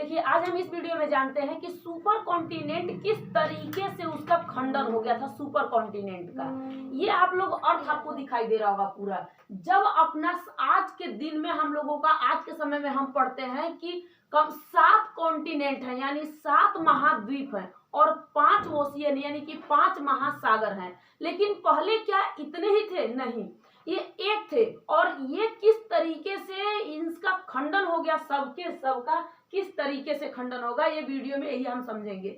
देखिए, आज हम इस वीडियो में जानते हैं कि सुपर कॉन्टिनेंट किस तरीके से उसका खंडन हो गया था। सुपर कॉन्टिनेंट का ये आप लोग अर्थ आपको दिखाई दे रहा होगा पूरा। जब अपना आज के दिन में हम लोगों का, आज के समय में हम पढ़ते हैं कि कम 7 कॉन्टिनेंट हैं, यानी 7 महाद्वीप हैं और 5 ओशियन यानी कि 5 महासागर हैं। लेकिन पहले क्या इतने ही थे? नहीं, ये एक थे। और ये किस तरीके से इनका खंडन हो गया, सबके सबका किस तरीके से खंडन होगा, ये वीडियो में यही हम समझेंगे।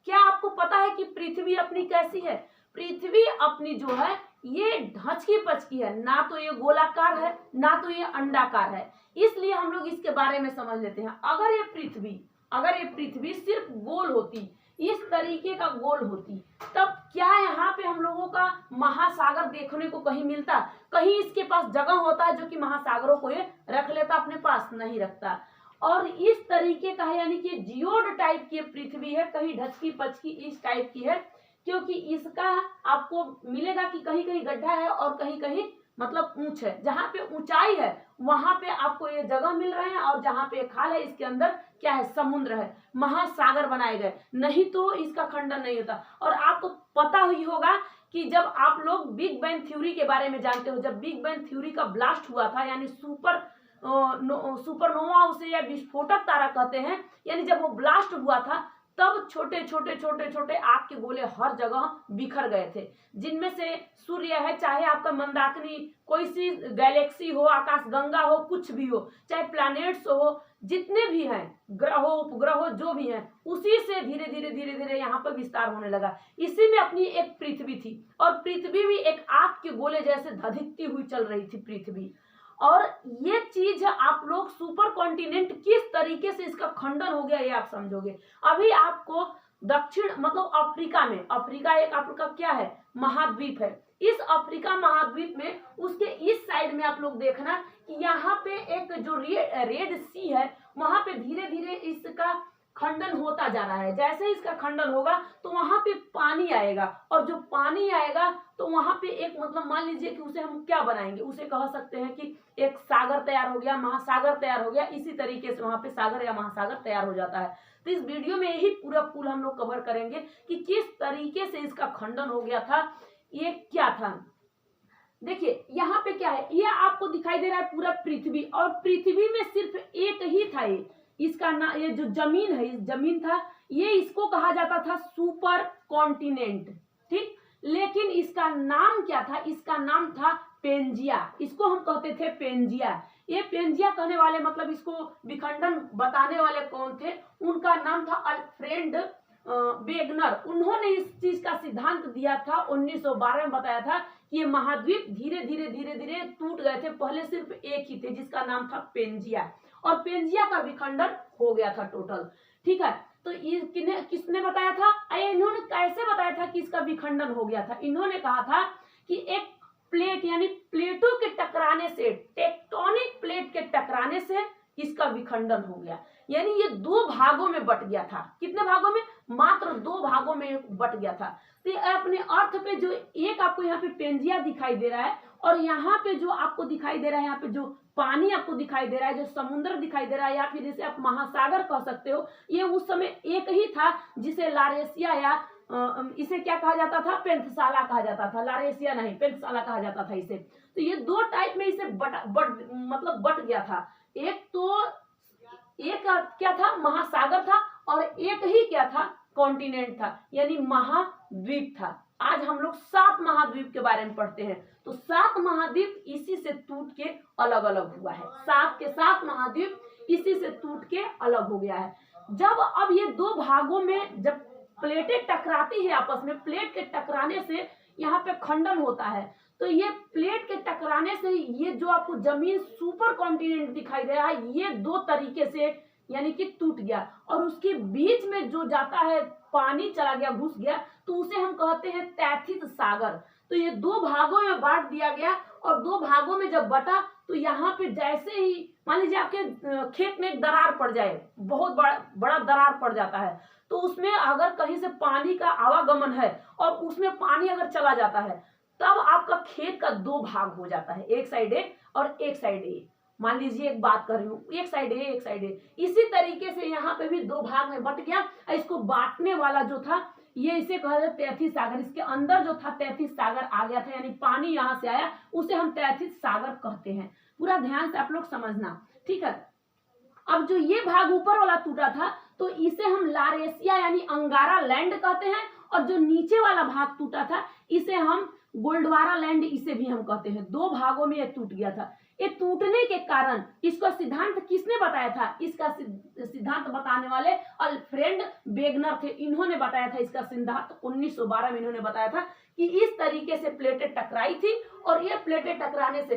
क्या आपको पता है कि पृथ्वी अपनी कैसी है? पृथ्वी अपनी जो है ये ढचकी पचकी है, ना तो ये गोलाकार है ना तो ये अंडाकार है। इसलिए हम लोग इसके बारे में समझ लेते हैं। अगर ये पृथ्वी सिर्फ गोल होती, इस तरीके का गोल होती, तब क्या यहाँ पे हम लोगों का महासागर देखने को कहीं मिलता? कहीं इसके पास जगह होता है जो कि महासागरों को ये रख लेता, अपने पास नहीं रखता। और इस तरीके का है, यानी कि जियोड टाइप की पृथ्वी है, कहीं ढचकी पचकी इस टाइप की है, क्योंकि इसका आपको मिलेगा कि कहीं कहीं गड्ढा है और कहीं कहीं मतलब ऊंच है। जहां पे ऊंचाई है वहां पे आपको ये जगह मिल रहे हैं, और जहां पे खाल है इसके अंदर क्या है? समुद्र है, महासागर बनाए गए, नहीं तो इसका खंडन नहीं होता। और आपको पता ही होगा कि जब आप लोग बिग बैंग थ्योरी के बारे में जानते हो, जब बिग बैंग थ्योरी का ब्लास्ट हुआ था, यानी सुपरनोवा उसे या विस्फोटक तारा कहते हैं, यानी जब वो ब्लास्ट हुआ था तब छोटे छोटे आग के गोले हर जगह बिखर गए थे, जिनमें से सूर्य है, चाहे आपका मंदाकिनी, कोई सी गैलेक्सी हो, आकाशगंगा हो, कुछ भी हो, चाहे प्लैनेट्स हो, जितने भी हैं, ग्रह हो, उपग्रह हो, जो भी हैं, उसी से धीरे धीरे यहाँ पर विस्तार होने लगा। इसी में अपनी एक पृथ्वी थी, और पृथ्वी भी एक आग के गोले जैसे धधिकती हुई चल रही थी पृथ्वी। और ये चीज आप लोग सुपर कॉन्टिनेंट किस तरीके से इसका खंडन हो गया ये आप समझोगे। अभी आपको दक्षिण मतलब अफ्रीका एक आपका क्या है? महाद्वीप है। इस अफ्रीका महाद्वीप में उसके इस साइड में आप लोग देखना कि यहाँ पे एक जो रेड सी है, वहां पे धीरे धीरे इसका खंडन होता जा रहा है। जैसे इसका खंडन होगा तो वहां पे पानी आएगा, और जो पानी आएगा तो वहां पे एक मतलब मान लीजिए कि उसे हम क्या बनाएंगे, उसे कह सकते हैं कि एक सागर तैयार हो गया, महासागर तैयार हो गया। इसी तरीके से वहां पे सागर या महासागर तैयार हो जाता है। तो इस वीडियो में यही पूरा फूल हम लोग कवर करेंगे कि किस तरीके से इसका खंडन हो गया था, ये क्या था। देखिए यहाँ पे क्या है, ये आपको दिखाई दे रहा है पूरा पृथ्वी, और पृथ्वी में सिर्फ एक ही था इसका ना, ये जो जमीन है, इस जमीन था, ये इसको कहा जाता था सुपर कॉन्टिनेंट, ठीक। लेकिन इसका नाम क्या था? इसका नाम था पेंजिया। इसको हम कहते थे पेंजिया। ये पेंजिया कहने वाले मतलब इसको विखंडन बताने वाले कौन थे? उनका नाम था अल्फ्रेड वेगनर। उन्होंने इस चीज का सिद्धांत दिया था 1912 में, बताया था कि ये महाद्वीप धीरे धीरे टूट गए थे। पहले सिर्फ एक ही थे जिसका नाम था पेंजिया, और पेंजिया का विखंडन हो गया था टोटल, ठीक है। तो ये किसने बताया था? इन्होंने कैसे बताया था कि इसका विखंडन हो गया था? इन्होंने कहा था कि एक प्लेट यानी प्लेटों के टकराने से, टेक्टोनिक प्लेट के टकराने से इसका विखंडन हो गया, यानी ये 2 भागों में बट गया था। कितने भागों में? मात्र 2 भागों में बट गया था। तो अपने अर्थ पे जो एक आपको यहाँ पे पेंजिया दिखाई दे रहा है, और यहाँ पे जो आपको दिखाई दे रहा है, यहाँ पे जो पानी आपको दिखाई दे रहा है, जो समुद्र दिखाई दे रहा है, या फिर जिसे आप महासागर कह सकते हो, ये उस समय एक ही था, जिसे लारेशिया या इसे क्या कहा जाता था? पेंथसाला कहा जाता था। लारेशिया नहीं, पेंथसाला कहा जाता था इसे। तो ये 2 टाइप में इसे बट गया था। एक क्या था? महासागर था, और एक ही क्या था? कॉन्टिनेंट था, यानी महाद्वीप था। आज हम लोग 7 महाद्वीप के बारे में पढ़ते हैं। तो 7 महाद्वीप इसी से टूट के अलग अलग हुआ है। 7 के 7 महाद्वीप इसी से टूट के अलग हो गया है। जब अब ये 2 भागों में जब प्लेटें टकराती है आपस में, प्लेट के टकराने से यहाँ पे खंडन होता है। तो ये प्लेट के टकराने से ये जो आपको जमीन सुपर कॉन्टिनेंट दिखाई दे रहा है, ये 2 तरीके से यानी कि टूट गया, और उसके बीच में जो जाता है पानी चला गया, घुस गया, तो उसे हम कहते हैं तैथित सागर। तो ये 2 भागों में बांट दिया गया, और 2 भागों में जब बटा तो यहाँ पे जैसे ही मान लीजिए आपके खेत में एक दरार पड़ जाए, बहुत बड़ा दरार पड़ जाता है, तो उसमें अगर कहीं से पानी का आवागमन है और उसमें पानी अगर चला जाता है, तब आपका खेत का 2 भाग हो जाता है, एक साइड ए और एक साइड ए। मान लीजिए एक बात कर रही हूँ, एक साइड है एक साइड है, इसी तरीके से यहाँ पे भी दो भाग में बट गया। इसको बांटने वाला जो था ये इसे कहा जाता है 33 सागर। इसके अंदर जो था 33 सागर आ गया था, यानी पानी यहाँ से आया, उसे हम 33 सागर कहते हैं। पूरा ध्यान से आप लोग समझना, ठीक है। अब जो ये भाग ऊपर वाला टूटा था तो इसे हम लारेशिया यानी अंगारा लैंड कहते हैं, और जो नीचे वाला भाग टूटा था इसे हम गोल्डवारा लैंड, इसे भी हम कहते हैं। दो भागों में ये टूट गया था। ये टूटने के कारण इसका सिद्धांत किसने बताया था? इसका सिद्धांत बताने वाले अल्फ्रेड वेगनर थे। इन्होंने बताया था इसका सिद्धांत 1912 में इन्होंने बताया था कि इस तरीके से प्लेटें टकराई थी और ये प्लेटें टकराने से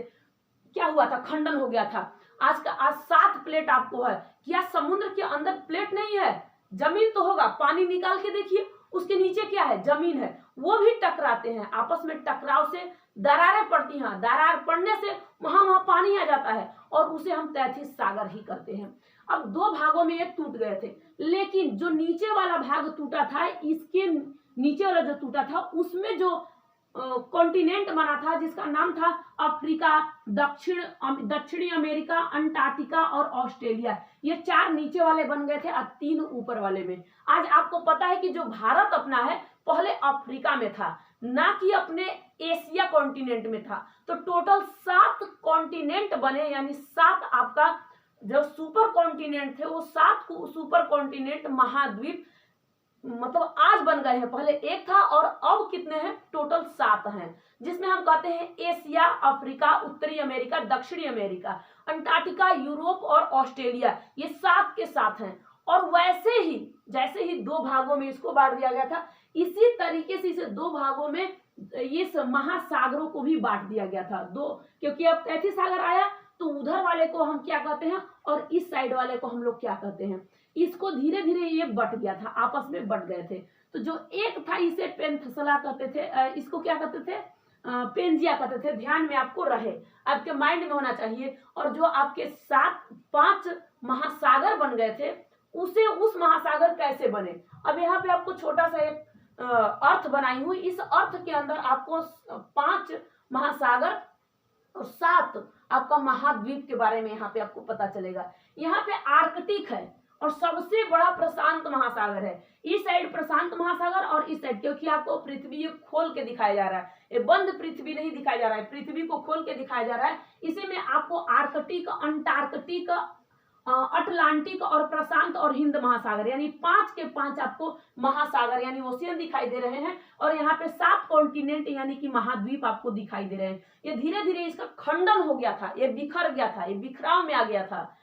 क्या हुआ था, खंडन हो गया था। आज 7 प्लेट आपको है। क्या समुद्र के अंदर प्लेट नहीं है? जमीन तो होगा, पानी निकाल के देखिए, उसके नीचे क्या है? जमीन है। वो भी टकराते हैं, आपस में टकराव से दरारें पड़ती हैं, दरार पड़ने से वहां पानी आ जाता है और उसे हम 33 सागर ही करते हैं। अब दो भागों में ये टूट गए थे, लेकिन जो नीचे वाला भाग टूटा था, इसके नीचे वाला जो टूटा था उसमें जो कॉन्टिनेंट बना था जिसका नाम था अफ्रीका, दक्षिणी अमेरिका, अंटार्कटिका और ऑस्ट्रेलिया। ये 4 नीचे वाले बन गए थे और 3 ऊपर वाले में। आज आपको पता है कि जो भारत अपना है पहले अफ्रीका में था, ना कि अपने एशिया कॉन्टिनेंट में था। तो टोटल 7 कॉन्टिनेंट बने, यानी 7 आपका जो सुपर कॉन्टिनेंट थे वो 7 सुपर कॉन्टिनेंट महाद्वीप मतलब आज बन गए हैं। पहले एक था और अब कितने हैं? टोटल 7 हैं, जिसमें हम कहते हैं एशिया, अफ्रीका, उत्तरी अमेरिका, दक्षिणी अमेरिका, अंटार्कटिका, यूरोप और ऑस्ट्रेलिया। ये 7 के 7 हैं। और वैसे ही जैसे ही 2 भागों में इसको बांट दिया गया था, इसी तरीके से इसे 2 भागों में इस महासागरों को भी बांट दिया गया था। क्योंकि अब 33 सागर आया तो उधर वाले को हम क्या कहते हैं और इस साइड वाले को हम लोग क्या कहते हैं। इसको धीरे धीरे ये बट गया था, आपस में बट गए थे। तो जो एक था इसे पेनिनसुला कहते थे, इसको क्या कहते थे? पेंजिया कहते थे। ध्यान में आपको रहे, आपके माइंड में होना चाहिए। और जो आपके 5 महासागर बन गए थे उस महासागर कैसे बने? अब यहाँ पे आपको छोटा सा एक अर्थ बनाई हुई, इस अर्थ के अंदर आपको 5 महासागर और 7 आपका महाद्वीप के बारे में यहाँ पे आपको पता चलेगा। यहाँ पे आर्कटिक है और सबसे बड़ा प्रशांत महासागर है। इस साइड प्रशांत महासागर और इस साइड, क्योंकि आपको पृथ्वी खोल के दिखाया जा रहा है, ये बंद पृथ्वी नहीं दिखाया जा रहा है, पृथ्वी को खोल के दिखाया जा रहा है। इसी में आपको आर्कटिक, अंटार्कटिक, अटलांटिक और प्रशांत और हिंद महासागर, यानी 5 के 5 आपको महासागर यानी ओशियन दिखाई दे रहे हैं। और यहाँ पे 7 कॉन्टिनेंट यानी कि महाद्वीप आपको दिखाई दे रहे हैं। ये धीरे धीरे इसका खंडन हो गया था, ये बिखर गया था, ये बिखराव में आ गया था।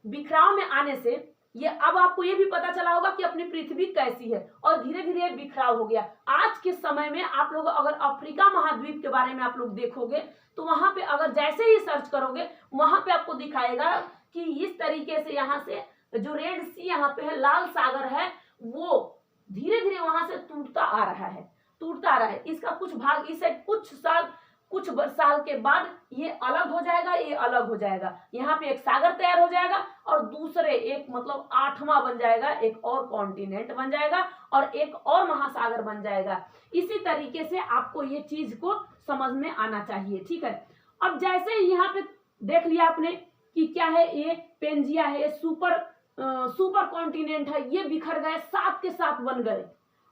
बिखराव में आने से ये अब आपको ये भी पता चला होगा कि अपनी पृथ्वी कैसी है, और धीरे धीरे बिखराव हो गया। आज के समय में आप लोग अगर अफ्रीका महाद्वीप के बारे में आप लोग देखोगे तो वहां पे अगर जैसे ही सर्च करोगे वहां पे आपको दिखाएगा कि इस तरीके से यहाँ से जो रेड सी यहाँ पे है, लाल सागर है, वो धीरे धीरे वहां से टूटता आ रहा है, टूटता आ रहा है। इसका कुछ भाग इसे कुछ साल के बाद ये अलग हो जाएगा, ये अलग हो जाएगा। यहाँ पे एक सागर तैयार हो जाएगा और दूसरे एक मतलब 8वां बन जाएगा, एक और कॉन्टिनेंट बन जाएगा और एक और महासागर बन जाएगा। इसी तरीके से आपको ये चीज को समझ में आना चाहिए, ठीक है। अब जैसे यहाँ पे देख लिया आपने कि क्या है, ये पेंजिया है, सुपर कॉन्टिनेंट है, ये बिखर गए, 7 के 7 बन गए।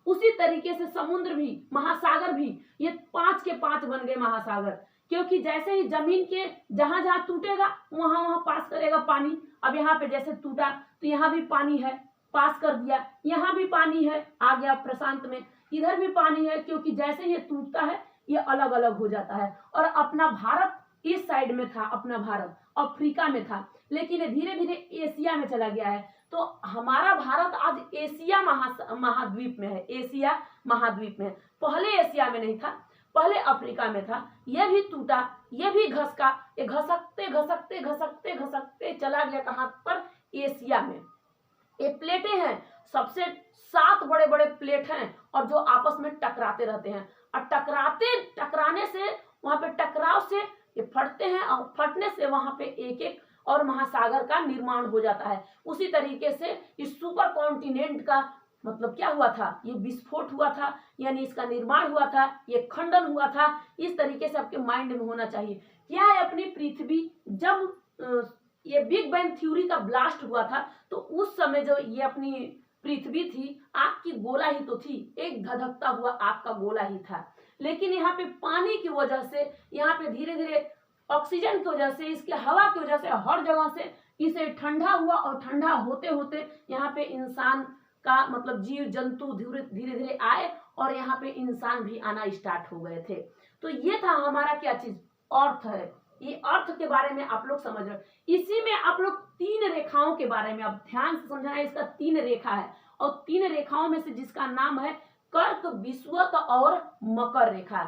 उसी तरीके से समुद्र भी, महासागर भी, ये 5 के 5 बन गए महासागर। क्योंकि जैसे ही जमीन के जहां जहां टूटेगा वहां वहां पास करेगा पानी। अब यहाँ पे जैसे टूटा तो यहाँ भी पानी है, पास कर दिया, यहाँ भी पानी है, आ गया प्रशांत में, इधर भी पानी है। क्योंकि जैसे ये टूटता है ये अलग अलग हो जाता है। और अपना भारत इस साइड में था, अपना भारत अफ्रीका में था, लेकिन धीरे धीरे एशिया में चला गया है। तो हमारा भारत आज एशिया महाद्वीप में है, एशिया महाद्वीप में है। पहले एशिया में नहीं था, पहले अफ्रीका में था। यह भी टूटा, यह भी घसका, ये घसकते घसकते घसकते घसकते चला गया कहाँ पर? एशिया में। ये प्लेटें हैं, सबसे 7 बड़े बड़े प्लेट हैं और जो आपस में टकराते रहते हैं। और टकराने से वहां पे टकराव से ये फटते हैं और फटने से वहां पे एक एक और महासागर का निर्माण हो जाता है। उसी तरीके से इस सुपर कॉन्टिनेंट का मतलब क्या हुआ था? ये विस्फोट हुआ था, यानी इसका निर्माण हुआ था, ये खंडन हुआ था। इस तरीके से आपके माइंड में होना चाहिए। क्या है, अपनी पृथ्वी जब ये बिग बैंग थ्योरी का ब्लास्ट हुआ था, तो उस समय जो ये अपनी पृथ्वी थी, आग की गोला ही तो थी, एक धधकता हुआ आग का गोला ही था। लेकिन यहाँ पे पानी की वजह से, यहाँ पे धीरे धीरे ऑक्सीजन की वजह से, इसके हवा की वजह से, हर जगह से इसे ठंडा हुआ, और ठंडा होते होते यहाँ पे इंसान का मतलब जीव जंतु धीरे धीरे आए, और यहाँ पे इंसान भी आना स्टार्ट हो गए थे। तो ये था हमारा क्या चीज, अर्थ है। ये अर्थ के बारे में आप लोग समझ रहे हो। इसी में आप लोग 3 रेखाओं के बारे में अब ध्यान से समझना है। इसका 3 रेखा है, और 3 रेखाओं में से जिसका नाम है कर्क, विषुवत और मकर रेखा।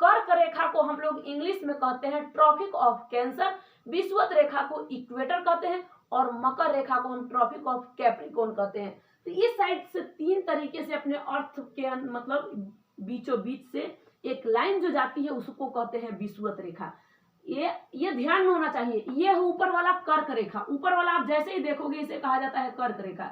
कर्क रेखा को हम लोग इंग्लिश में कहते हैं ट्रॉपिक ऑफ कैंसर, विषुवत रेखा को इक्वेटर कहते हैं, और मकर रेखा को हम ट्रॉपिक ऑफ कैप्रिकॉर्न कहते हैं। तो इस साइड से 3 तरीके से अपने अर्थ के मतलब बीचों बीच से एक लाइन जो जाती है उसको कहते हैं विषुवत रेखा। ये ध्यान में होना चाहिए। ये है ऊपर वाला कर्क रेखा, ऊपर वाला आप जैसे ही देखोगे इसे कहा जाता है कर्क रेखा।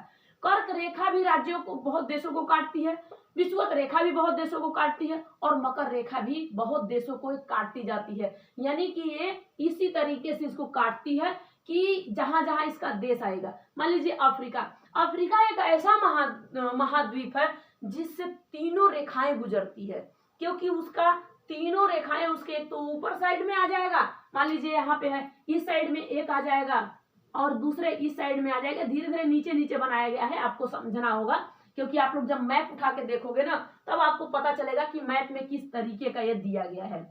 कर्क रेखा भी राज्यों को, बहुत देशों को काटती है, विषुवत रेखा भी बहुत देशों को काटती है, और मकर रेखा भी बहुत देशों को काटती जाती है। यानी कि ये इसी तरीके से इसको काटती है कि जहां जहां इसका देश आएगा। मान लीजिए अफ्रीका, अफ्रीका एक ऐसा महाद्वीप है जिससे तीनों रेखाएं गुजरती है, क्योंकि उसका तीनों रेखाएं उसके एक तो ऊपर साइड में आ जाएगा, मान लीजिए यहाँ पे है, इस साइड में एक आ जाएगा और दूसरे इस साइड में आ जाएगा। धीरे धीरे नीचे नीचे बनाया गया है, आपको समझना होगा, क्योंकि आप लोग जब मैप उठा के देखोगे ना तब आपको पता चलेगा कि मैप में किस तरीके का ये दिया गया है।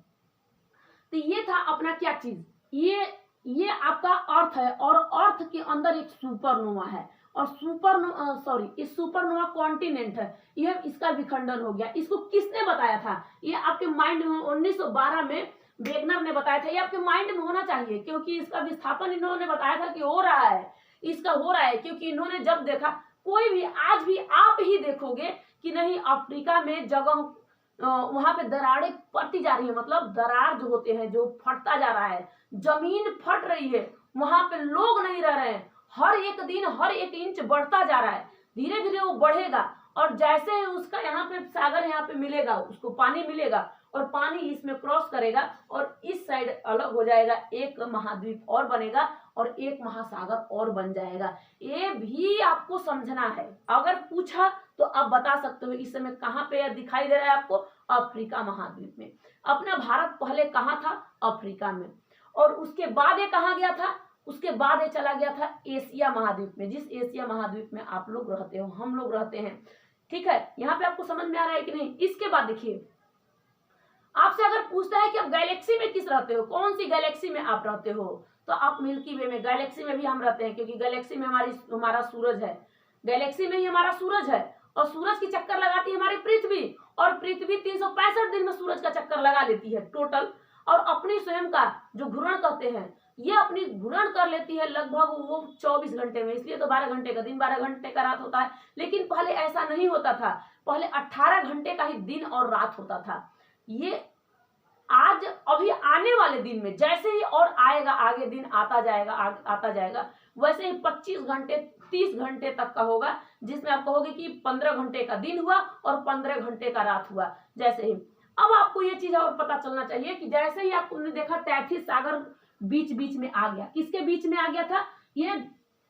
तो ये था अपना क्या चीज, ये आपका अर्थ है, और अर्थ के अंदर एक सुपरनोवा है, और इस सुपरनोवा कॉन्टिनेंट है, ये इसका विखंडन हो गया। इसको किसने बताया था, ये आपके माइंड में 1912 में वेगनर ने बताया था। ये आपके माइंड में होना चाहिए, क्योंकि इसका विस्थापन इन्होंने बताया था कि हो रहा है, इसका हो रहा है, क्योंकि इन्होंने जब देखा, कोई भी आज भी आप ही देखोगे कि नहीं अफ्रीका में जगह वहां पे दरारें पड़ती जा रही है, मतलब दरार जो होते हैं जो फटता जा रहा है, जमीन फट रही है, वहां पे लोग नहीं रह रहे हैं, हर एक दिन हर एक इंच बढ़ता जा रहा है, धीरे धीरे वो बढ़ेगा, और जैसे ही उसका यहाँ पे सागर यहाँ पे मिलेगा, उसको पानी मिलेगा, और पानी इसमें क्रॉस करेगा, और इस साइड अलग हो जाएगा, एक महाद्वीप और बनेगा, और एक महासागर और बन जाएगा। ये भी आपको समझना है, अगर पूछा तो आप बता सकते हो इस समय कहाँ पे दिखाई दे रहा है आपको, अफ्रीका महाद्वीप में। अपना भारत पहले कहाँ था, अफ्रीका में, और उसके बाद ये कहाँ गया था, उसके बाद ये चला गया था एशिया महाद्वीप में, जिस एशिया महाद्वीप में आप लोग रहते हो, हम लोग रहते हैं। ठीक है, यहाँ पे आपको समझ में आ रहा है कि नहीं। इसके बाद देखिए, आपसे अगर पूछता है कि आप गैलेक्सी में किस रहते हो, कौन सी गैलेक्सी में आप रहते हो, तो आप मिल्की वे में, गैलेक्सी में भी हम रहते हैं, क्योंकि गैलेक्सी में हमारा सूरज है, गैलेक्सी में ही हमारा सूरज है, और सूरज की चक्कर लगाती है हमारी पृथ्वी, और पृथ्वी 365 दिन में सूरज का चक्कर लगा लेती है टोटल, और अपनी स्वयं का जो घूर्ण कहते हैं, ये अपनी घूर्ण कर लेती है लगभग वो 24 घंटे में। इसलिए तो 12 घंटे का दिन 12 घंटे का रात होता है, लेकिन पहले ऐसा नहीं होता था, पहले 18 घंटे का ही दिन और रात होता था। ये आज अभी आने वाले दिन में जैसे ही और आएगा, आगे दिन आता जाएगा, वैसे ही 25 घंटे 30 घंटे तक का होगा, जिसमें आप कहोगे कि 15 घंटे का दिन हुआ और 15 घंटे का रात हुआ। जैसे ही अब आपको ये चीज और पता चलना चाहिए कि जैसे ही आपने देखा 33 सागर बीच बीच में आ गया, किसके बीच में आ गया था, ये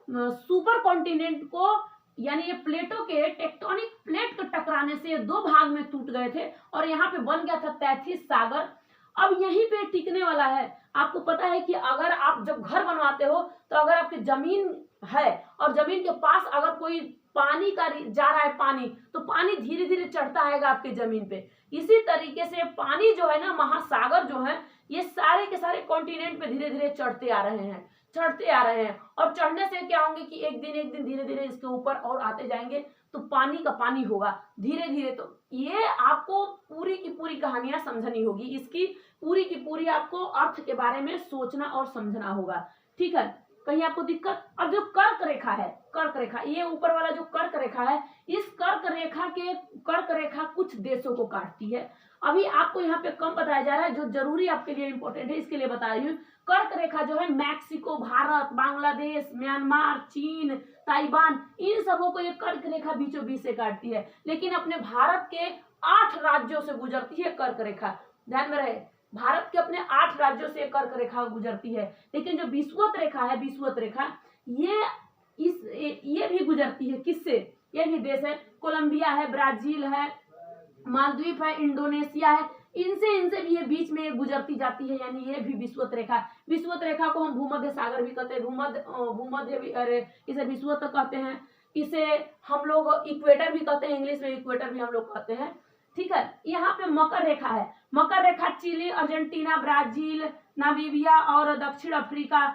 सुपर कॉन्टिनेंट को, यानी ये प्लेटों के टेक्टोनिक प्लेट के टकराने से 2 भाग में टूट गए थे, और यहाँ पे बन गया था 33 सागर। अब यहीं पे टिकने वाला है। आपको पता है कि अगर आप जब घर बनवाते हो, तो अगर आपकी जमीन है और जमीन के पास अगर कोई पानी का जा रहा है पानी, तो पानी धीरे धीरे चढ़ता आएगा आपके जमीन पे। इसी तरीके से पानी जो है ना, महासागर जो है, ये सारे के सारे कॉन्टिनेंट पे धीरे धीरे चढ़ते आ रहे हैं, और चढ़ने से क्या होंगे कि एक दिन धीरे धीरे इसके ऊपर और आते जाएंगे, तो पानी का पानी होगा धीरे धीरे। तो ये आपको पूरी की पूरी कहानियां समझनी होगी, इसकी पूरी की पूरी आपको अर्थ के बारे में सोचना और समझना होगा। ठीक है, कहीं आपको दिक्कत। अब जो कर्क रेखा, ये ऊपर वाला जो कर्क रेखा है, इस कर्क रेखा कुछ देशों को काटती है। अभी आपको यहाँ पे कम बताया जा रहा है, जो जरूरी आपके लिए इंपॉर्टेंट है इसके लिए बता रही हूँ। कर्क रेखा जो है मैक्सिको, भारत, बांग्लादेश, म्यांमार, चीन, ताइवान, इन सबों को ये कर्क रेखा बीचों बीच से काटती है। लेकिन अपने भारत के 8 राज्यों से गुजरती है कर्क रेखा, ध्यान में रहे। भारत के अपने 8 राज्यों से कर्क रेखा गुजरती है, लेकिन जो विषुवत रेखा है, विषुवत रेखा ये भी गुजरती है किससे? ये भी देश है, कोलंबिया है, ब्राजील है, मालदीव है, इंडोनेशिया है, इनसे भी ये बीच में गुजरती जाती है, यानी ये भी विषुवत रेखा। विषुवत रेखा को हम भूमध्य सागर भी कहते हैं, भूमध्य भी, अरे इसे विषुवत कहते हैं, इसे हम लोग इक्वेटर भी कहते हैं, इंग्लिश में इक्वेटर भी हम लोग कहते हैं। ठीक है, यहाँ पे मकर रेखा है। मकर रेखा चिली, अर्जेंटीना, ब्राजील, नामीबिया और दक्षिण अफ्रीका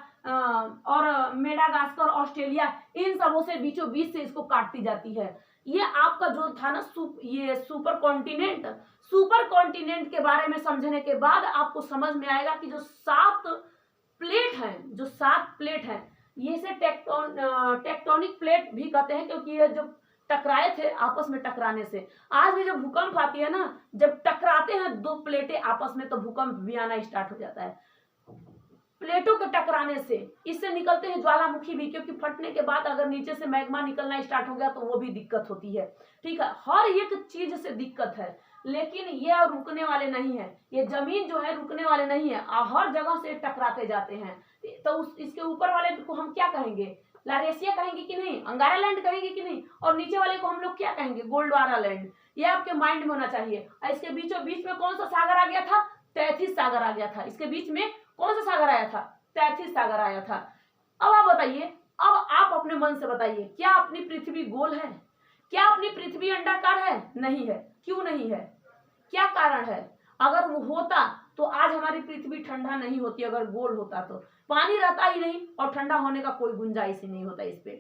और मेडागास्कर, ऑस्ट्रेलिया, इन सबों से बीचों बीच से इसको काटती जाती है। ये आपका जो था ना ये सुपर कॉन्टिनेंट के बारे में समझने के बाद आपको समझ में आएगा कि जो 7 प्लेट हैं, ये से टेक्टोनिक प्लेट भी कहते हैं, क्योंकि ये जो टकराए थे आपस में, टकराने से आज भी जो भूकंप आती है ना, जब टकराते हैं 2 प्लेटें आपस में, तो भूकंप भी आना स्टार्ट हो जाता है। प्लेटों के टकराने से इससे निकलते हैं ज्वालामुखी भी, क्योंकि फटने के बाद अगर नीचे से मैग्मा निकलना स्टार्ट हो गया तो वो भी दिक्कत होती है। ठीक है, हर एक चीज से दिक्कत है, लेकिन ये रुकने वाले नहीं है, ये जमीन जो है रुकने वाले नहीं है, हर जगह से टकराते जाते हैं। तो इसके ऊपर वाले को हम क्या कहेंगे? लारेशिया कहेंगे कि नहीं? अंगारा लैंड कहेंगे कि नहीं? और नीचे वाले को हम लोग क्या कहेंगे? गोल्डवारा लैंड। ये आपके माइंड में होना चाहिए। इसके बीचों बीच में कौन सा सागर आ गया था? तैथिस सागर आ गया था। इसके बीच में कौन सा सागर आया था? तैथिस सागर आया था। अब आप बताइए, अब आप अपने मन से बताइए, क्या अपनी पृथ्वी गोल है? क्या अपनी पृथ्वी अंडाकार है? नहीं है। क्यों नहीं है? क्या कारण है? अगर वो होता तो आज हमारी पृथ्वी ठंडा नहीं होती। अगर गोल होता तो पानी रहता ही नहीं और ठंडा होने का कोई गुंजाइश ही नहीं होता इस पे।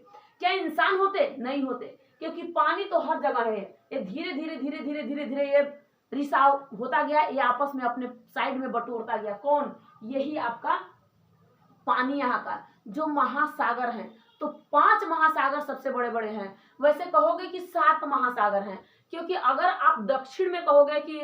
क्या इंसान होते? नहीं होते, क्योंकि पानी तो हर जगह है। ये धीरे धीरे ये रिसाव होता गया, ये आपस में अपने साइड में बटोरता गया। कौन? यही आपका पानी। यहाँ का जो महासागर है, तो 5 महासागर सबसे बड़े बड़े हैं। वैसे कहोगे कि 7 महासागर हैं, क्योंकि अगर आप दक्षिण में कहोगे कि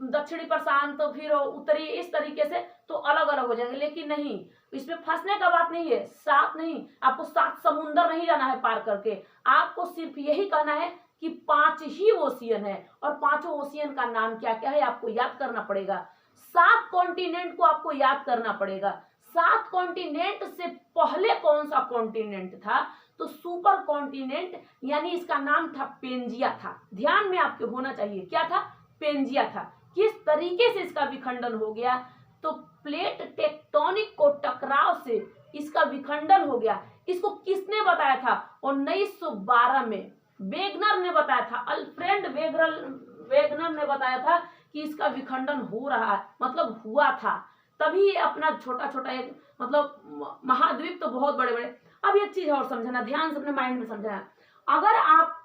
दक्षिणी प्रशांत, तो फिर उत्तरी, इस तरीके से तो अलग अलग हो जाएंगे, लेकिन नहीं, इसमें फंसने का बात नहीं है। 7 नहीं, आपको 7 समुंदर नहीं जाना है पार करके। आपको सिर्फ यही कहना है कि 5 ही ओशियन है, और 5 ओशियन का नाम क्या क्या है आपको याद करना पड़ेगा। 7 कॉन्टिनेंट को आपको याद करना पड़ेगा। 7 कॉन्टिनेंट से पहले कौन सा कॉन्टिनेंट था? तो सुपर कॉन्टिनेंट, यानी इसका नाम था पेंजिया था। ध्यान में आपके होना चाहिए, क्या था? पेंजिया था। किस तरीके से इसका विखंडन हो गया? तो प्लेट टेक्टोनिक को टकराव से इसका विखंडन हो गया। इसको किसने बताया था? 1912 में वेगनर ने बताया था। अल्फ्रेड वेगनर ने बताया था कि इसका विखंडन हो रहा है, मतलब हुआ था। तभी अपना छोटा छोटा एक, मतलब महाद्वीप तो बहुत बड़े बड़े। अब एक चीज और समझना, ध्यान से अपने माइंड में समझना। अगर आप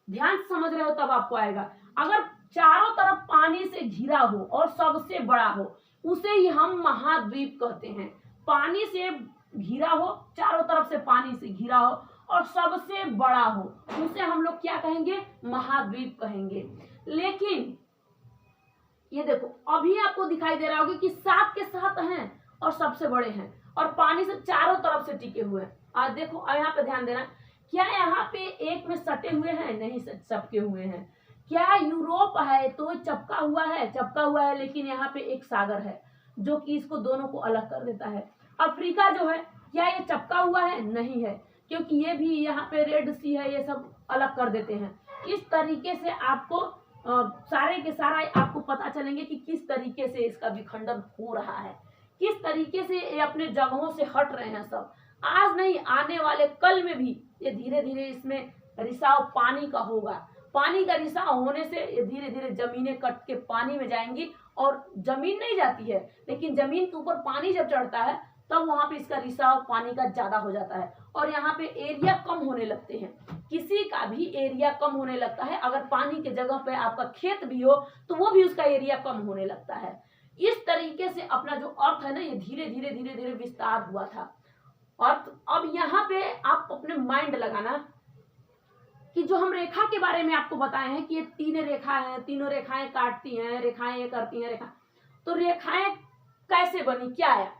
ध्यान से समझ रहे हो तब आपको आएगा। अगर चारों तरफ पानी से घिरा हो और सबसे बड़ा हो, उसे ही हम महाद्वीप कहते हैं। पानी से घिरा हो, चारों तरफ से पानी से घिरा हो और सबसे बड़ा हो, उसे हम लोग क्या कहेंगे? महाद्वीप कहेंगे। लेकिन ये देखो, अभी आपको दिखाई दे रहा होगा कि 7 के 7 हैं और सबसे बड़े हैं और पानी से चारों तरफ से टिके हुए हैं। आज देखो, यहाँ पे ध्यान देना, क्या यहाँ पे एक में सटे हुए हैं? नहीं, चपके हुए हैं। क्या यूरोप है तो चपका हुआ है, लेकिन यहाँ पे एक सागर है जो कि इसको दोनों को अलग कर देता है। अफ्रीका जो है, क्या ये चपका हुआ है? नहीं है, क्योंकि ये भी यहाँ पे रेड सी है, ये सब अलग कर देते हैं। इस तरीके से आपको सारे के सारा आपको पता चलेंगे कि किस तरीके से इसका विखंडन हो रहा है, किस तरीके से ये अपने जगहों से हट रहे हैं सब। आज नहीं, आने वाले कल में भी ये धीरे धीरे इसमें रिसाव पानी का होगा। पानी का रिसाव होने से ये धीरे धीरे जमीनें कट के पानी में जाएंगी, और जमीन नहीं जाती है, लेकिन जमीन के ऊपर पानी जब चढ़ता है तब वहां पे इसका रिसाव पानी का ज्यादा हो जाता है, और यहाँ पे एरिया कम होने लगते हैं। किसी का भी एरिया कम होने लगता है। अगर पानी के जगह पे आपका खेत भी हो तो वो भी उसका एरिया कम होने लगता है। इस तरीके से अपना जो अर्थ है ना, ये धीरे धीरे विस्तार हुआ था। और अब यहाँ पे आप अपने माइंड लगाना कि जो हम रेखा के बारे में आपको बताए हैं कि ये 3 रेखा है, तीनों रेखाएं काटती हैं, रेखाएं ये करती हैं, तो रेखाएं कैसे बनी, क्या है?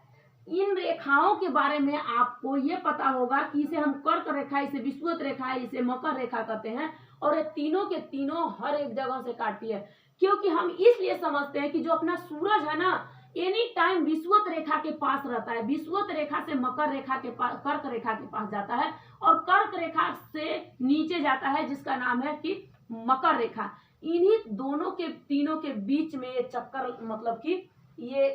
इन रेखाओं के बारे में आपको ये पता होगा कि इसे हम कर्क रेखा, इसे विषुवत रेखा, इसे मकर रेखा कहते हैं, और ये तीनों के तीनों हर एक जगह से काटती है। क्योंकि हम इसलिए समझते हैं कि जो अपना सूरज है ना, एनी टाइम विषुवत रेखा के पास रहता है, विषुवत रेखा से मकर रेखा के पास, कर्क रेखा के पास जाता है, और कर्क रेखा से नीचे जाता है जिसका नाम है कि मकर रेखा। इन्हीं दोनों के, तीनों के बीच में ये चक्कर, मतलब कि ये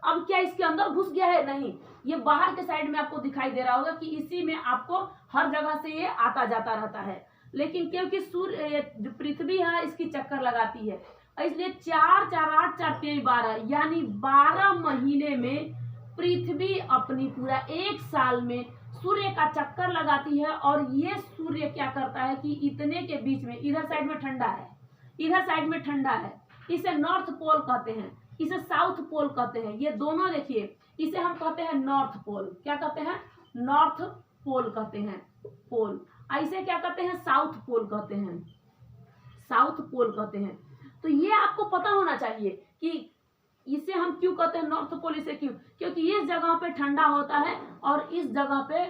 अब क्या इसके अंदर घुस गया है? नहीं, ये बाहर के साइड में आपको दिखाई दे रहा होगा कि इसी में आपको हर जगह से ये आता जाता रहता है। लेकिन क्योंकि सूर्य, जो पृथ्वी है, इसकी चक्कर लगाती है, इसलिए 4 4 8 4 3 12, यानी 12 महीने में पृथ्वी अपनी पूरा एक साल में सूर्य का चक्कर लगाती है। और ये सूर्य क्या करता है कि इतने के बीच में, इधर साइड में ठंडा है, इधर साइड में ठंडा है, इसे नॉर्थ पोल कहते हैं, इसे साउथ पोल कहते हैं। ये दोनों देखिए, इसे हम कहते हैं नॉर्थ पोल। क्या कहते हैं? नॉर्थ पोल कहते हैं, पोल। ऐसे क्या कहते हैं? साउथ पोल कहते हैं, साउथ पोल कहते हैं। तो ये आपको पता होना चाहिए कि इसे हम क्यों कहते हैं नॉर्थ पोल। इसे क्यों? क्योंकि इस जगह पे ठंडा होता है और इस जगह पे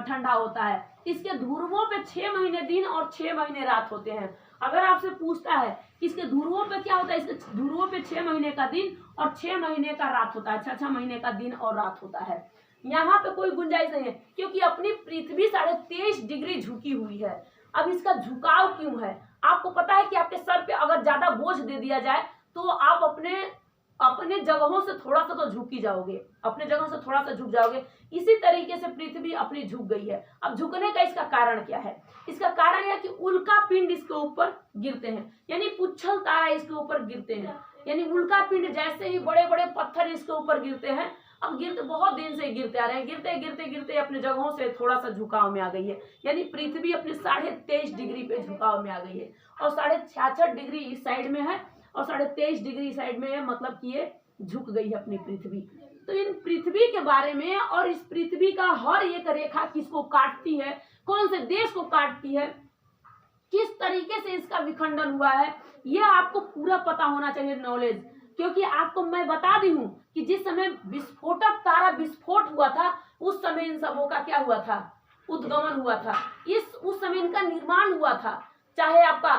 ठंडा होता है। इसके ध्रुवों पे 6 महीने दिन और 6 महीने रात होते हैं। अगर आपसे पूछता है कि इसके ध्रुवों पे क्या होता है, इसके ध्रुवों पे 6 महीने का दिन और 6 महीने का रात होता है, 6 महीने का दिन और रात होता है। यहाँ पे कोई गुंजाइश नहीं है, क्योंकि अपनी पृथ्वी 23.5 डिग्री झुकी हुई है। अब इसका झुकाव क्यों है? आपको पता है कि आपके सर पे अगर ज्यादा बोझ दे दिया जाए तो आप अपने जगहों से थोड़ा सा तो झुक ही जाओगे, अपने जगहों से थोड़ा सा झुक जाओगे। इसी तरीके से पृथ्वी अपनी झुक गई है। अब झुकने का इसका कारण क्या है? इसका कारण यह कि उल्का पिंड इसके ऊपर गिरते हैं, यानी पुच्छल तारा इसके ऊपर गिरते हैं। यानी उल्का पिंड जैसे ही बड़े बड़े पत्थर इसके ऊपर गिरते हैं, अब गिरते बहुत दिन से गिरते आ रहे हैं, गिरते गिरते गिरते अपने जगहों से थोड़ा सा झुकाव में आ गई है। यानी पृथ्वी अपने 23.5 डिग्री पे झुकाव में आ गई है, और 66.5 डिग्री इस साइड में है और 23.5 डिग्री साइड में है, मतलब कि ये झुक गई है अपनी पृथ्वी। तो इन पृथ्वी के बारे में, और इस पृथ्वी का हर एक रेखा किसको काटती है, कौन से देश को काटती है, किस तरीके से इसका विखंडन हुआ है, यह आपको पूरा पता होना चाहिए, नॉलेज। क्योंकि आपको मैं बता दी हूं कि जिस समय विस्फोटक तारा विस्फोट हुआ था, उस समय इन सबों का क्या हुआ था? उद्गमन हुआ था। उस समय इनका निर्माण हुआ था। चाहे आपका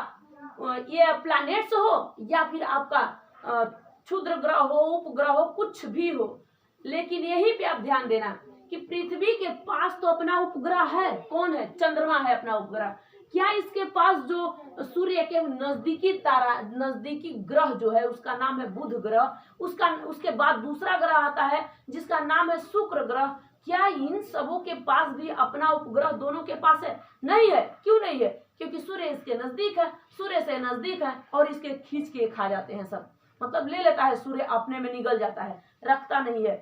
ये प्लैनेट्स हो या फिर आपका क्षुद्र ग्रह हो, उपग्रह हो, कुछ भी हो, लेकिन यही पे आप ध्यान देना कि पृथ्वी के पास तो अपना उपग्रह है। कौन है? चंद्रमा है अपना उपग्रह। क्या इसके पास जो सूर्य के नजदीकी तारा, नजदीकी ग्रह जो है, उसका नाम है बुध ग्रह। उसके बाद दूसरा ग्रह आता है जिसका नाम है शुक्र ग्रह। क्या इन सबों के पास भी अपना उपग्रह दोनों के पास है? नहीं है। क्यों नहीं है? क्योंकि सूर्य इसके नजदीक है, सूर्य से नजदीक है, और इसके खींच के खा जाते हैं सब, मतलब ले लेता है सूर्य, अपने में निगल जाता है, रखता नहीं है।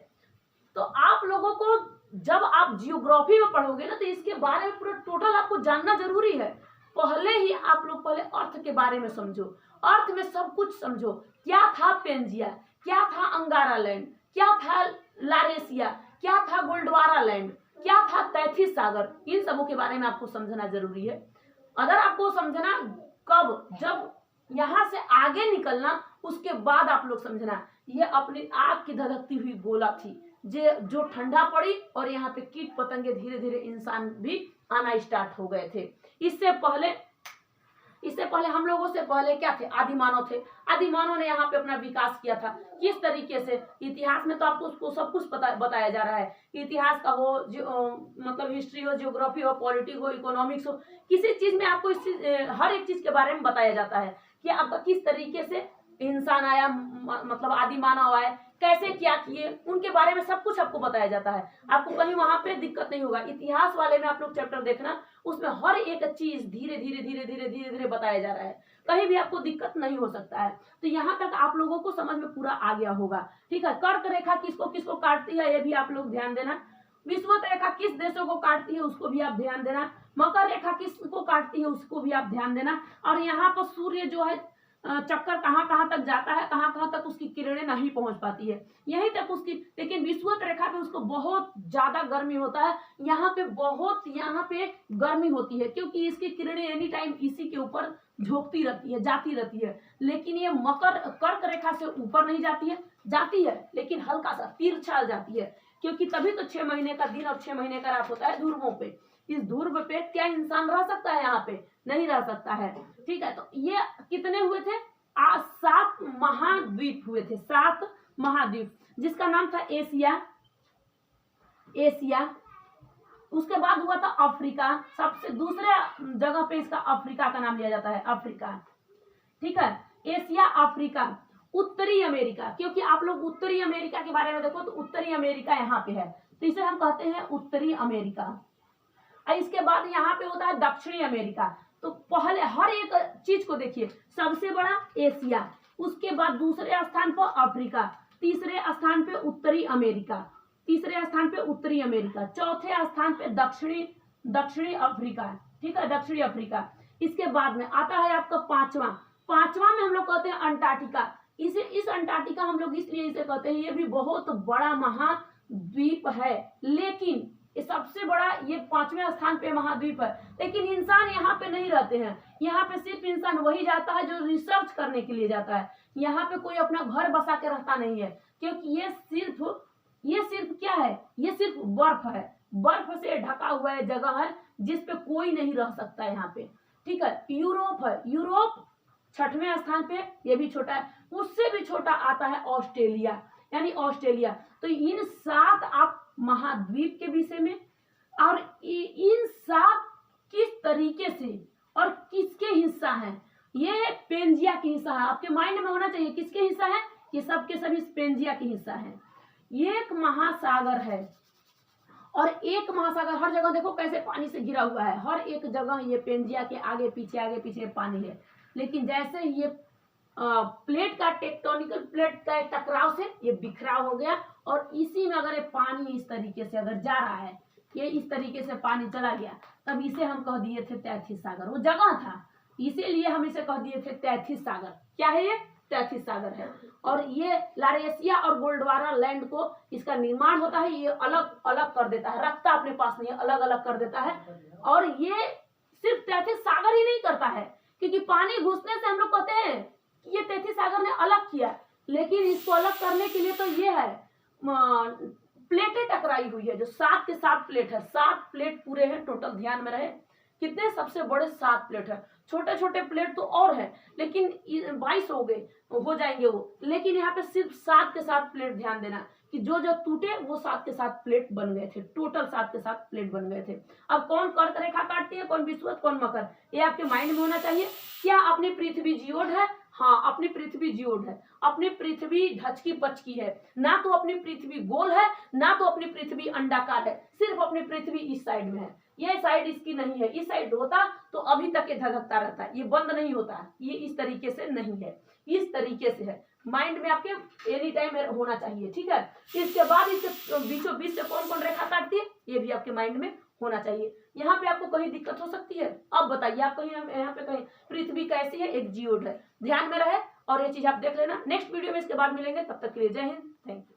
तो आप लोगों को जब आप जियोग्राफी में पढ़ोगे ना, तो इसके बारे में पूरा टोटल आपको जानना जरूरी है। पहले ही आप लोग पहले अर्थ के बारे में समझो, अर्थ में सब कुछ समझो। क्या था पेंजिया, क्या था अंगारा लैंड, क्या था लारेसिया, क्या था गोल्डवारा लैंड, क्या था तैथिस सागर, इन सबों के बारे में आपको समझना जरूरी है। अगर आपको समझना कब, जब यहाँ से आगे निकलना, उसके बाद आप लोग समझना ये अपनी आग की धधकती हुई गोला थी जो ठंडा पड़ी, और यहाँ पे कीट पतंगे धीरे धीरे इंसान भी आना स्टार्ट हो गए थे। इससे पहले हम लोगों से पहले क्या थे? आदिमानव थे। आदिमानव ने यहाँ पे अपना विकास किया था। किस तरीके से? इतिहास में तो आपको उसको सब कुछ बताया जा रहा है। इतिहास का हो, मतलब हिस्ट्री हो, जियोग्राफी हो, पॉलिटिक्स हो, इकोनॉमिक्स हो, किसी चीज में आपको हर एक चीज के बारे में बताया जाता है कि आपका किस तरीके से इंसान आया, मतलब आदि मानव आए, कैसे क्या किए, उनके बारे में सब कुछ आपको बताया जाता है। आपको कहीं वहां पे दिक्कत नहीं होगा। इतिहास वाले में आप लोग चैप्टर देखना, उसमें हर एक चीज धीरे धीरे धीरे धीरे धीरे धीरे बताया जा रहा है, कहीं भी आपको दिक्कत नहीं हो सकता है। तो यहाँ तक आप लोगों को समझ में पूरा आ गया होगा। ठीक है, कर्क रेखा किसको किसको काटती है, ये भी आप लोग ध्यान देना। विषुवत रेखा किस देशों को काटती है, उसको भी आप ध्यान देना। मकर रेखा किसको काटती है, उसको भी आप ध्यान देना। और यहाँ पर सूर्य जो है चक्कर कहाँ कहाँ तक जाता है, कहाँ कहाँ तक उसकी किरणें नहीं पहुंच पाती है, यहीं तक उसकी। लेकिन विषुवत रेखा पे उसको बहुत ज्यादा गर्मी होता है, यहाँ पे गर्मी होती है, क्योंकि इसकी किरणें एनी टाइम इसी के ऊपर झोंकती रहती है, जाती रहती है। लेकिन ये कर्क रेखा से ऊपर नहीं जाती है, लेकिन हल्का सा तिरछा जाती है, क्योंकि तभी तो 6 महीने का दिन और 6 महीने का रात होता है ध्रुवों पे। इस ध्रुव पे क्या इंसान रह सकता है? यहाँ पे नहीं रह सकता है। ठीक है, तो ये कितने हुए थे? 7 महाद्वीप हुए थे, 7 महाद्वीप, जिसका नाम था एशिया। उसके बाद हुआ था अफ्रीका, सबसे दूसरे जगह पे इसका अफ्रीका का नाम लिया जाता है, अफ्रीका। ठीक है, एशिया, अफ्रीका, उत्तरी अमेरिका, क्योंकि आप लोग उत्तरी अमेरिका के बारे में देखो तो उत्तरी अमेरिका यहाँ पे है, तो इसे हम कहते हैं उत्तरी अमेरिका। और इसके बाद यहाँ पे होता है दक्षिणी अमेरिका। तो पहले हर एक चीज को देखिए, सबसे बड़ा एशिया, उसके बाद दूसरे स्थान पर अफ्रीका, तीसरे स्थान पे उत्तरी अमेरिका, तीसरे स्थान पे उत्तरी अमेरिका, चौथे स्थान पे दक्षिणी अफ्रीका। ठीक है, दक्षिणी अफ्रीका। इसके बाद में आता है आपका पांचवा में हम लोग कहते हैं अंटार्कटिका। इस अंटार्कटिका हम लोग इसलिए इसे कहते हैं, ये भी बहुत बड़ा महाद्वीप है, लेकिन ये सबसे बड़ा, ये 5वें स्थान पे महाद्वीप है। लेकिन इंसान यहाँ पे नहीं रहते हैं, यहाँ पे सिर्फ इंसान वही जाता है जो रिसर्च करने के लिए जाता है। यहाँ पे कोई अपना घर बसा के रहता नहीं है, क्योंकि ये सिर्फ क्या है, ये सिर्फ बर्फ है, बर्फ से ढका हुआ है जगह है जिसपे कोई नहीं रह सकता यहाँ पे। ठीक है, यूरोप है, यूरोप 6वें स्थान पे, ये भी छोटा है। उससे भी छोटा आता है ऑस्ट्रेलिया, यानी ऑस्ट्रेलिया। तो इन 7 आप महाद्वीप के विषय में, और इन 7 किस तरीके से और किसके हिस्सा हैं, ये पेंजिया के हिस्सा है। आपके माइंड में होना चाहिए किसके हिस्सा है, ये सब के सभी पेंजिया के हिस्सा है। ये एक महासागर है, और एक महासागर, हर जगह देखो कैसे पानी से घिरा हुआ है, हर एक जगह ये पेंजिया के आगे पीछे पानी है। लेकिन जैसे ये प्लेट का, टेक्टोनिकल प्लेट का टकराव से ये बिखराव हो गया, और इसी में अगर ये पानी इस तरीके से अगर जा रहा है, ये इस तरीके से पानी चला गया, तब इसे हम कह दिए थे तैथिस सागर। वो जगह था, इसीलिए हम इसे कह दिए थे तैथिस सागर। क्या है ये, तैथिस सागर है। और ये लारेशिया और गोल्डवारा लैंड को इसका निर्माण होता है, ये अलग अलग कर देता है, रखता अपने पास नहीं, अलग अलग कर देता है। और ये सिर्फ तैथिस सागर ही नहीं करता है, क्योंकि पानी घुसने से हम लोग कहते हैं कि ये तैथिस सागर ने अलग किया, लेकिन इसको अलग करने के लिए तो ये है, प्लेटें टकराई हुई है, जो 7 के 7 प्लेट है, 7 प्लेट पूरे हैं टोटल, ध्यान में रहे। कितने, सबसे बड़े 7 प्लेट है, छोटे छोटे प्लेट तो और है, लेकिन 22 हो जाएंगे वो, लेकिन यहाँ पे सिर्फ 7 के 7 प्लेट। ध्यान देना कि जो जो टूटे वो 7 के 7 प्लेट बन गए थे, टोटल 7 के 7 प्लेट बन गए थे। अब कौन कर्क रेखा काटती है, कौन विषुवत, कौन मकर, ये आपके माइंड में होना चाहिए। क्या अपनी पृथ्वी जियोड है, हाँ अपनी पृथ्वी जियोड है, अपनी पृथ्वी ढचकी पचकी है, ना तो अपनी पृथ्वी गोल है, ना तो अपनी पृथ्वी अंडाकार है, सिर्फ अपनी पृथ्वी इस साइड में है, ये साइड इसकी नहीं है। इस साइड होता तो अभी तक ये धधकता रहता है, ये बंद नहीं होता, ये इस तरीके से नहीं है, इस तरीके से है। माइंड में आपके एनी टाइम होना चाहिए। ठीक है, इसके बाद इसके बीचों बीच से कौन कौन रेखा काटती है, ये भी आपके माइंड में होना चाहिए। यहाँ पे आपको कहीं दिक्कत हो सकती है, अब बताइए आप कहीं, यहाँ पे कहीं पृथ्वी कैसी है, एक जियोड है, ध्यान में रहे, और ये चीज आप देख लेना। नेक्स्ट वीडियो में इसके बाद मिलेंगे, तब तक के लिए जय हिंद, थैंक यू।